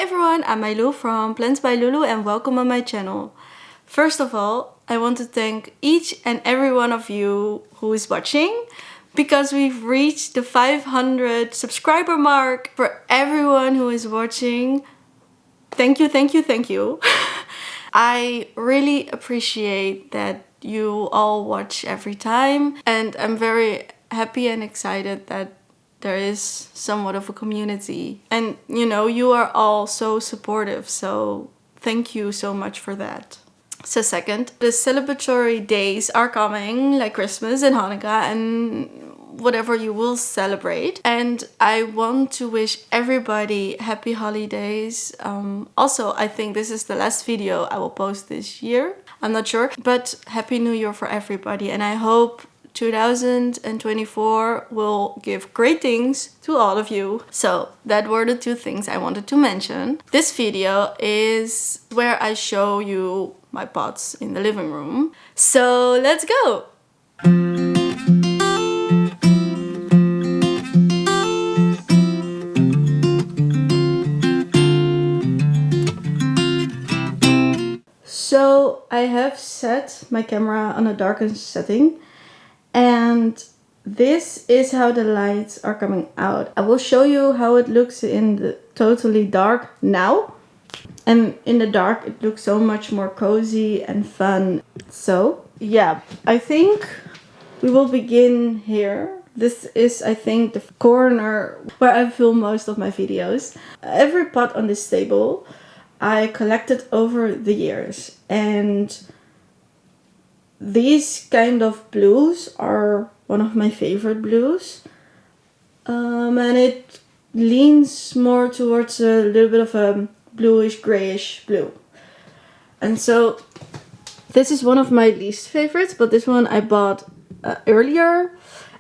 everyone, I'm Mylou from Plants by Lulu and welcome on my channel. First of all, I want to thank each and every one of you who is watching because we've reached the 500 subscriber mark. For everyone who is watching, thank you, thank you, thank you. I really appreciate that you all watch every time, and I'm very happy and excited that there is somewhat of a community. And you know, you are all so supportive, so thank you so much for that. So second, the celebratory days are coming, like Christmas and Hanukkah and whatever you will celebrate. And I want to wish everybody happy holidays. Also, I think this is the last video I will post this year. I'm not sure, but Happy New Year for everybody. And I hope 2024 will give great things to all of you. So that were the two things I wanted to mention. This video is where I show you my pots in the living room. So let's go! So I have set my camera on a darkened setting, and this is how the lights are coming out. I will show you how it looks in the totally dark now. And in the dark it looks so much more cozy and fun. So yeah, I think we will begin here. This is, I think, the corner where I film most of my videos. Every pot on this table I collected over the years, and these kind of blues are one of my favorite blues, and it leans more towards a little bit of a bluish grayish blue. And so this is one of my least favorites, but this one I bought earlier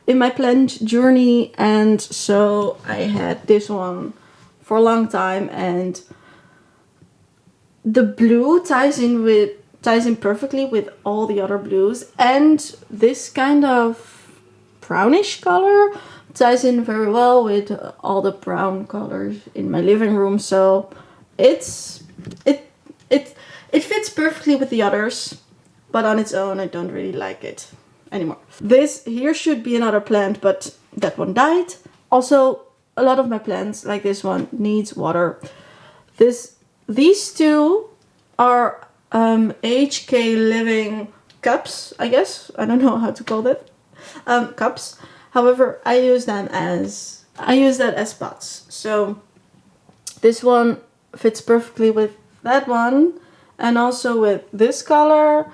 in my plant journey, and so I had this one for a long time, and the blue ties in perfectly with all the other blues, and this kind of brownish color ties in very well with all the brown colors in my living room. So it fits perfectly with the others, but on its own I don't really like it anymore. This here should be another plant, but that one died. Also, a lot of my plants, like this one, needs water. These two are HK Living cups, I guess. I don't know how to call that. Cups. However, I use that as pots. So this one fits perfectly with that one, and also with this color,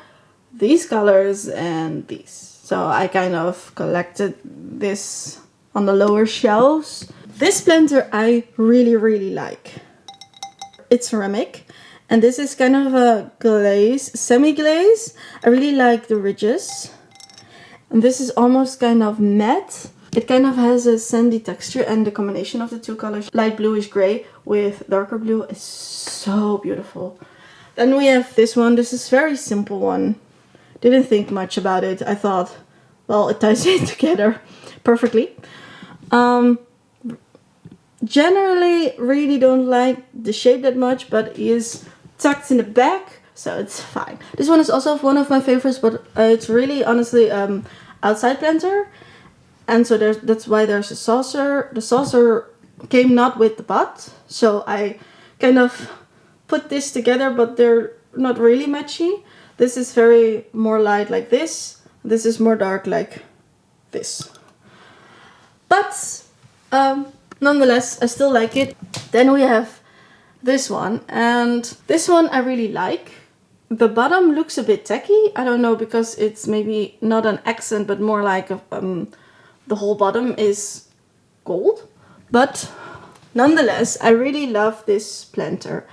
these colors, and these. So I kind of collected this on the lower shelves. This planter I really like. It's ceramic, and this is kind of a glaze, semi-glaze. I really like the ridges, and this is almost kind of matte. It kind of has a sandy texture, and the combination of the two colors, light bluish gray with darker blue, is so beautiful. Then we have this one. This is very simple one. Didn't think much about it. I thought, well, it ties in together perfectly. Generally really don't like the shape that much, but it is tucked in the back, so it's fine. This one is also one of my favorites, but it's really honestly outside planter, and so that's why there's a saucer. The saucer came not with the pot, so I kind of put this together, but they're not really matchy. This is very more light like this. This is more dark like this. But nonetheless, I still like it. Then we have this one, and this one I really like. The bottom looks a bit tacky. I don't know, because it's maybe not an accent, but more like the whole bottom is gold. But nonetheless, I really love this planter,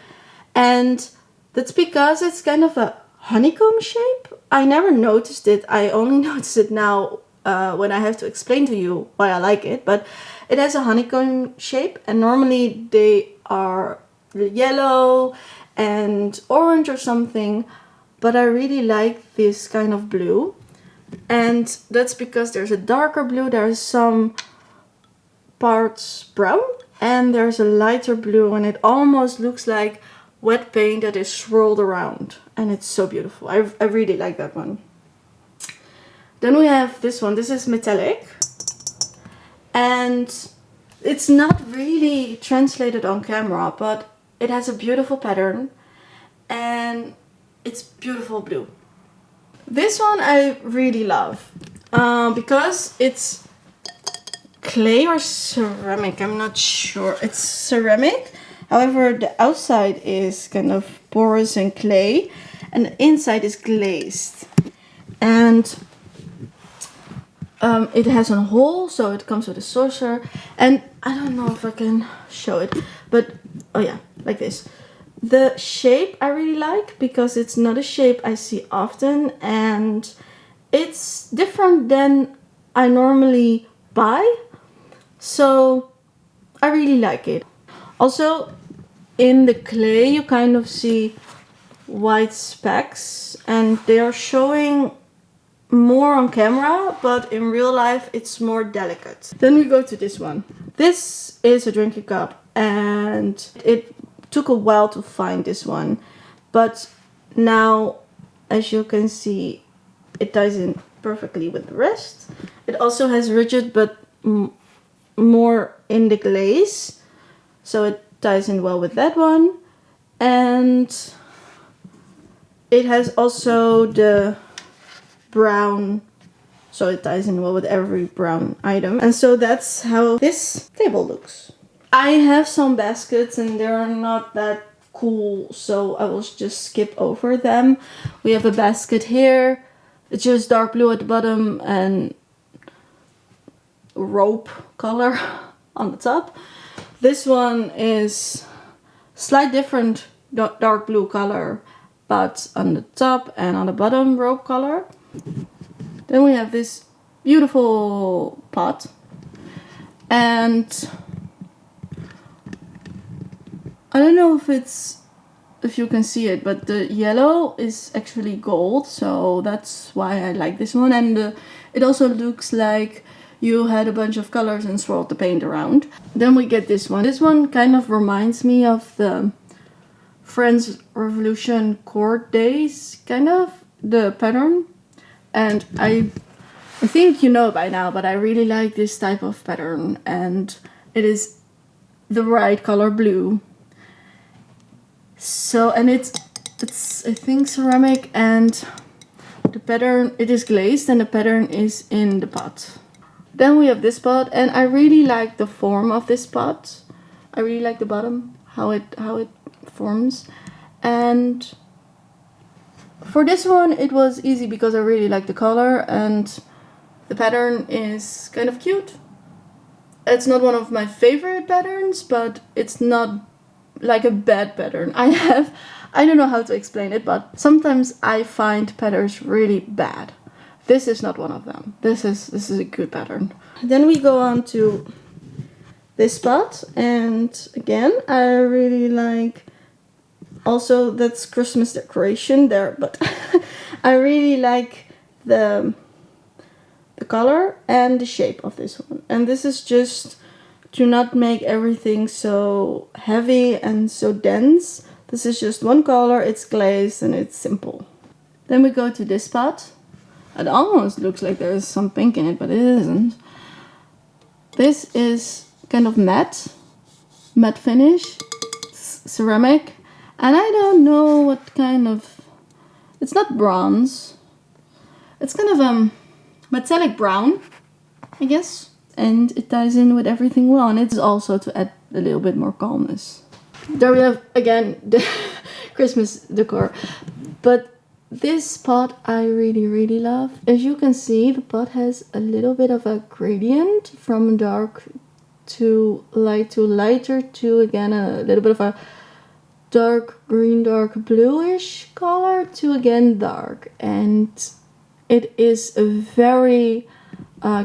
and that's because it's kind of a honeycomb shape. I never noticed it. I only notice it now when I have to explain to you why I like it. But it has a honeycomb shape, and normally they are yellow and orange or something, but I really like this kind of blue, and that's because there's a darker blue, there's some parts brown, and there's a lighter blue, and it almost looks like wet paint that is swirled around, and it's so beautiful. I really like that one. Then we have this one. This is metallic, and it's not really translated on camera, but it has a beautiful pattern and it's beautiful blue. This one I really love because it's clay or ceramic. I'm not sure. It's ceramic. However, the outside is kind of porous and clay, and the inside is glazed. And it has a hole, so it comes with a saucer. And I don't know if I can show it, but oh yeah, like this. The shape I really like because it's not a shape I see often, and it's different than I normally buy. So I really like it. Also, in the clay you kind of see white specks, and they are showing more on camera, but in real life it's more delicate. Then we go to this one. This is a drinking cup, and it took a while to find this one, but now, as you can see, it ties in perfectly with the rest. It also has rigid, but more in the glaze, so it ties in well with that one. And it has also the brown, so it ties in well with every brown item. And so that's how this table looks. I have some baskets and they're not that cool, so I will just skip over them. We have a basket here. It's just dark blue at the bottom and rope color on the top. This one is slight different dark blue color, but on the top and on the bottom rope color. Then we have this beautiful pot, and I don't know if you can see it, but the yellow is actually gold, so that's why I like this one. And it also looks like you had a bunch of colors and swirled the paint around. Then we get this one. This one kind of reminds me of the French Revolution court days, kind of, the pattern. And I think you know by now, but I really like this type of pattern, and it is the right color blue. So, and it's I think ceramic, and the pattern, it is glazed and the pattern is in the pot. Then we have this pot, and I really like the form of this pot. I really like the bottom, how it forms. And for this one it was easy because I really like the color, and the pattern is kind of cute. It's not one of my favorite patterns, but it's not like a bad pattern. I don't know how to explain it, but sometimes I find patterns really bad. This is not one of them. This is a good pattern. Then we go on to this spot, and again I really like, also that's Christmas decoration there, but I really like the color and the shape of this one. And this is just to not make everything so heavy and so dense. This is just one color, it's glazed, and it's simple. Then we go to this spot. It almost looks like there's some pink in it, but it isn't. This is kind of matte finish, ceramic, and I don't know what kind of, it's not bronze. It's kind of metallic brown, I guess. And it ties in with everything well, and it's also to add a little bit more calmness. There we have again the Christmas decor, but this pot I really love. As you can see, the pot has a little bit of a gradient from dark to light to lighter to again a little bit of a dark green, dark bluish color to again dark, and it is a very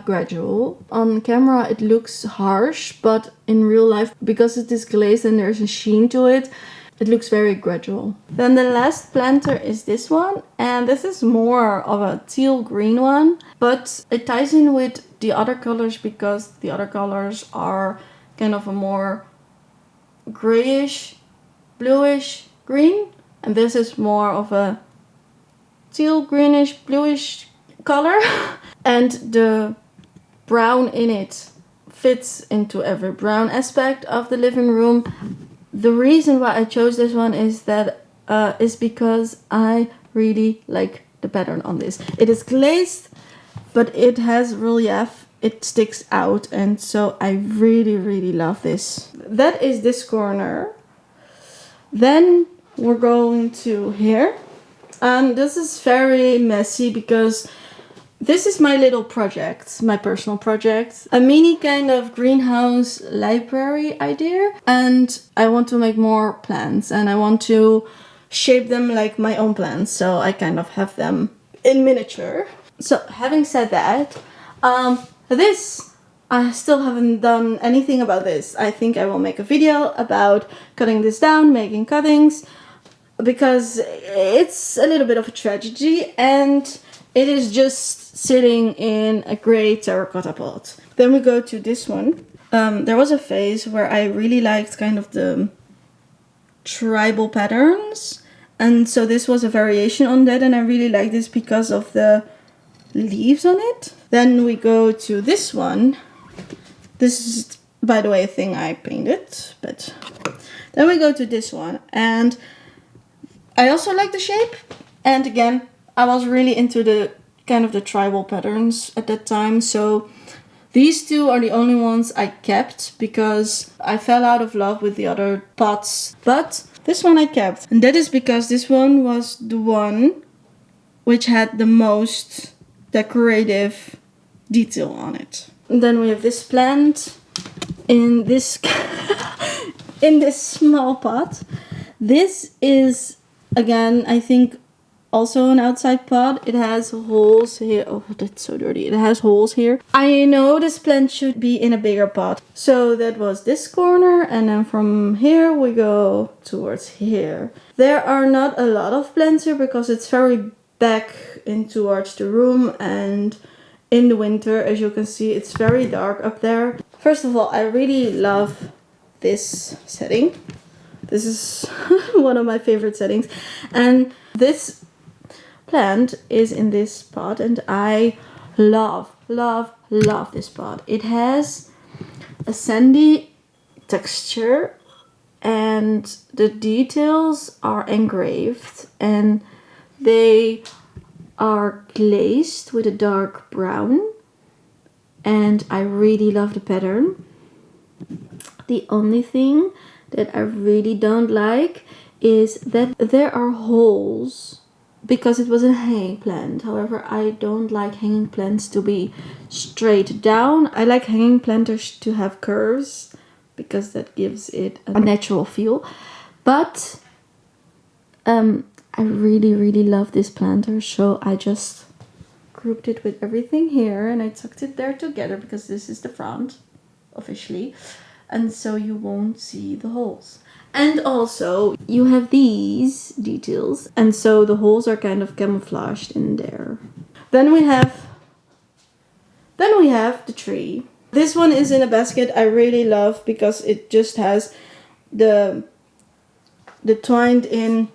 gradual. On camera it looks harsh, but in real life, because it is glazed and there's a sheen to it, it looks very gradual. Then the last planter is this one, and this is more of a teal green one, but it ties in with the other colors because the other colors are kind of a more grayish, bluish green, and this is more of a teal, greenish, bluish color. And the brown in it fits into every brown aspect of the living room. The reason why I chose this one is that is because I really like the pattern on this. It is glazed, but it has relief. It sticks out, and so I really love this. That is this corner. Then we're going to here. And this is very messy because this is my little project, my personal project. A mini kind of greenhouse library idea. And I want to make more plants and I want to shape them like my own plants. So I kind of have them in miniature. So having said that, this, I still haven't done anything about this. I think I will make a video about cutting this down, making cuttings, because it's a little bit of a tragedy and it is just sitting in a grey terracotta pot. Then we go to this one. There was a phase where I really liked kind of the tribal patterns, and so this was a variation on that, and I really like this because of the leaves on it. Then we go to this one. This is, by the way, a thing I painted, but then we go to this one, and I also like the shape. And again, I was really into the kind of the tribal patterns at that time, so these two are the only ones I kept because I fell out of love with the other pots. But this one I kept, and that is because this one was the one which had the most decorative detail on it. And then we have this plant in this in this small pot. This is, again, I think also an outside pot. It has holes here. Oh, that's so dirty. It has holes here. I know this plant should be in a bigger pot. So that was this corner, and then from here we go towards here. There are not a lot of plants here because it's very back in towards the room, and in the winter, as you can see, it's very dark up there. First of all, I really love this setting. This is one of my favorite settings, and this plant is in this pot, and I love this pot. It has a sandy texture and the details are engraved and they are glazed with a dark brown, and I really love the pattern. The only thing that I really don't like is that there are holes because it was a hanging plant. However, I don't like hanging plants to be straight down. I like hanging planters to have curves because that gives it a natural feel. But I really love this planter, so I just grouped it with everything here and I tucked it there together because this is the front officially, and so you won't see the holes. And also you have these details, and so the holes are kind of camouflaged in there. Then we have the tree. This one is in a basket. I really love because it just has the twined in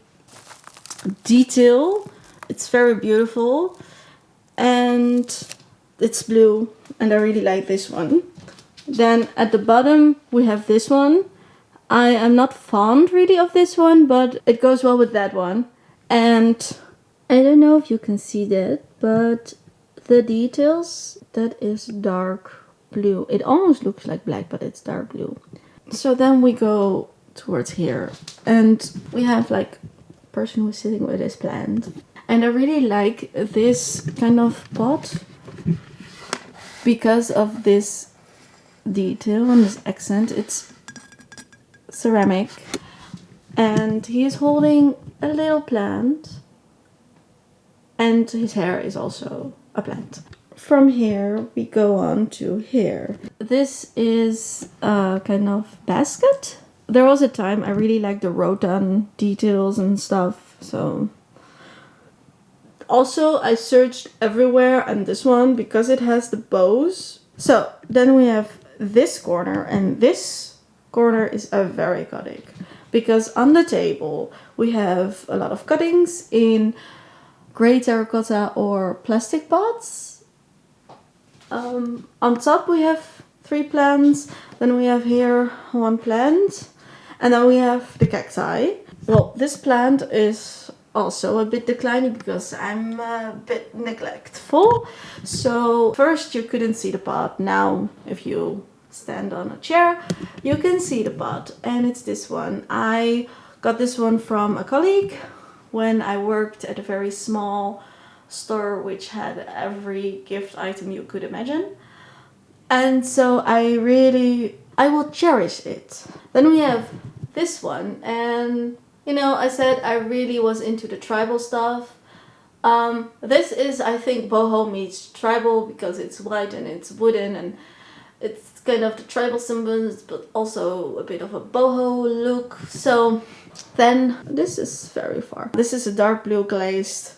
detail. It's very beautiful and it's blue, and I really like this one. Then at the bottom we have this one. I am not fond really of this one, but it goes well with that one. And I don't know if you can see that, but the details, that is dark blue. It almost looks like black, but it's dark blue. So then we go towards here and we have like a person who's sitting with his plant. And I really like this kind of pot because of this detail and this accent. It's ceramic, and he is holding a little plant, and his hair is also a plant. From here we go on to here. This is a kind of basket. There was a time I really liked the rotan details and stuff, so also I searched everywhere, and this one because it has the bows. So then we have this corner and this corner is very iconic because on the table we have a lot of cuttings in gray terracotta or plastic pots. On top we have 3 plants, then we have here 1 plant, and then we have the cacti. Well, this plant is also a bit declining because I'm a bit neglectful. So first you couldn't see the pot. Now if you stand on a chair you can see the pot, and it's this one. I got this one from a colleague when I worked at a very small store which had every gift item you could imagine. And so I will cherish it. Then we have this one, and you know, I said I really was into the tribal stuff. This is, I think, boho meets tribal because it's white and it's wooden and it's kind of the tribal symbols, but also a bit of a boho look. So then this is very far. This is a dark blue glazed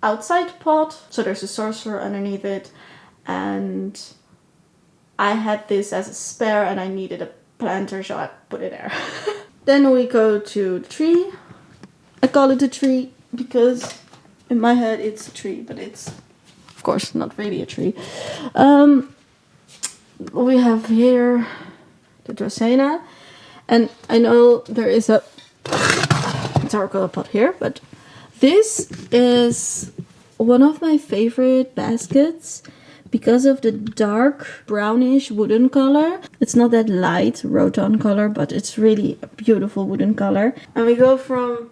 outside pot. So there's a sorcerer underneath it, and I had this as a spare and I needed a planter, so I put it there. Then we go to the tree. I call it a tree because in my head it's a tree, but it's of course not really a tree. We have here the Dracaena, and I know there is a terracotta pot here, but this is one of my favorite baskets because of the dark brownish wooden color. It's not that light Roton color, but it's really a beautiful wooden color. And we go from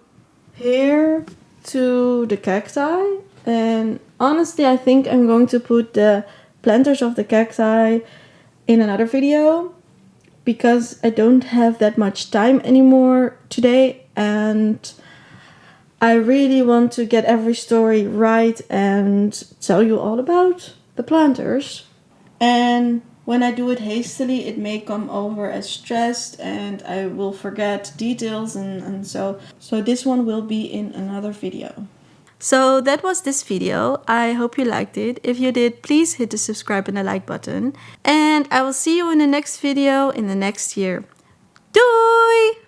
here to the cacti, and honestly I think I'm going to put the planters of the cacti in another video because I don't have that much time anymore today, and I really want to get every story right and tell you all about the planters. And when I do it hastily it may come over as stressed and I will forget details, and so this one will be in another video. So that was this video. I hope you liked it. If you did, please hit the subscribe and the like button, and I will see you in the next video in the next year. Doei!